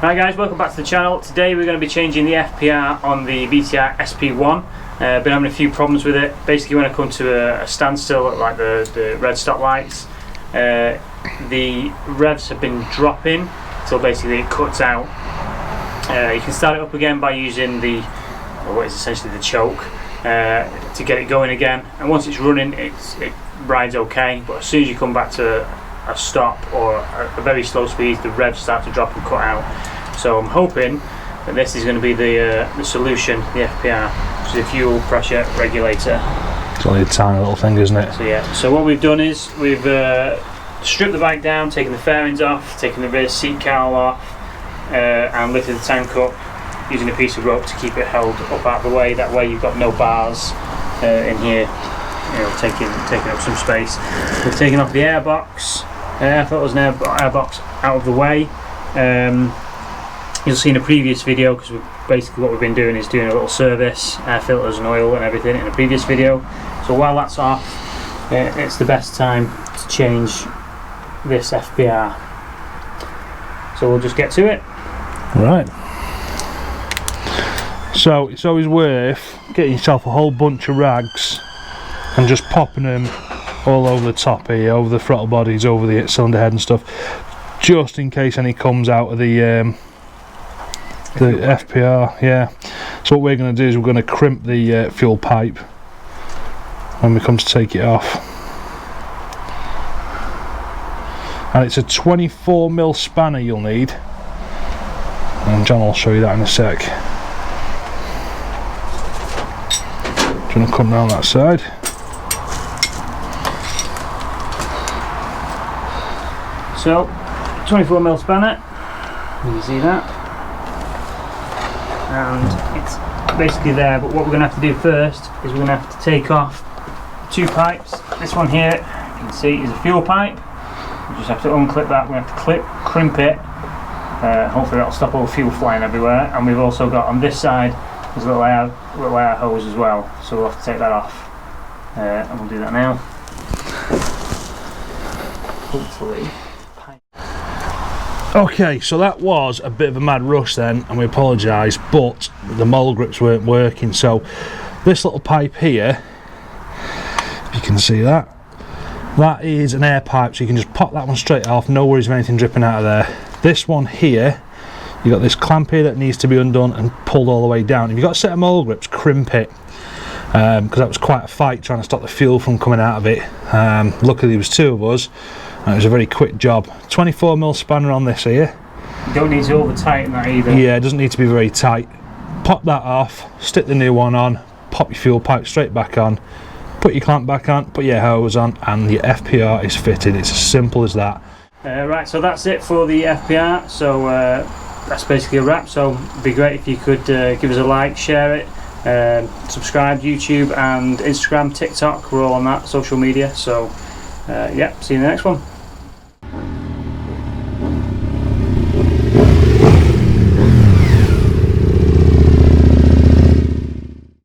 Hi guys, welcome back to the channel. Today we're going to be changing the FPR on the VTR SP1. Been having a few problems with it. Basically when I come to a standstill at like the red stop lights, the revs have been dropping until basically it cuts out. You can start it up again by using what is essentially the choke to get it going again, and once it's running it rides okay, but as soon as you come back to a stop or a very slow speed, the revs start to drop and cut out. So I'm hoping that this is going to be the solution, the FPR, which is a fuel pressure regulator. It's only a tiny little thing, isn't it? So yeah, so what we've done is we've stripped the bike down, taken the fairings off, taken the rear seat cowl off, and lifted the tank up using a piece of rope to keep it held up out of the way. That way you've got no bars in here, taking up some space. We've taken off the airbox, air filters and airbox out of the way. You'll see in a previous video, because basically what we've been doing is doing a little service, air filters and oil and everything in a previous video. So while that's off, it's the best time to change this FPR. So we'll just get to it. Right. So it's always worth getting yourself a whole bunch of rags and just popping them all over the top here, over the throttle bodies, over the cylinder head and stuff, just in case any comes out of the FPR. Yeah. So what we're going to do is we're going to crimp the fuel pipe when we come to take it off, and it's a 24mm spanner you'll need, and John will show you that in a sec. Do you want to come down that side? So 24mm spanner, you can see that, and it's basically there, but what we're going to have to do first is we're going to have to take off two pipes. This one here, you can see, is a fuel pipe. You just have to unclip that. We're going to have to crimp it, hopefully that'll stop all the fuel flying everywhere. And we've also got on this side, there's a little air hose as well, so we'll have to take that off, and we'll do that now, hopefully. Okay, so that was a bit of a mad rush then, and we apologise, but the mole grips weren't working. So this little pipe here, if you can see that, that is an air pipe, so you can just pop that one straight off, no worries of anything dripping out of there. This one here, you've got this clamp here that needs to be undone and pulled all the way down. If you've got a set of mole grips, crimp it, because that was quite a fight trying to stop the fuel from coming out of it. Luckily there was two of us, and it was a very quick job. 24mm spanner on this here. You don't need to over tighten that either. Yeah, it doesn't need to be very tight. Pop that off, stick the new one on, pop your fuel pipe straight back on, put your clamp back on, put your hose on, and your FPR is fitted. It's as simple as that. Right, so that's it for the FPR. So that's basically a wrap. So it'd be great if you could give us a like, share it, subscribe, YouTube and Instagram, TikTok, we're all on that, social media. So yeah, see you in the next one.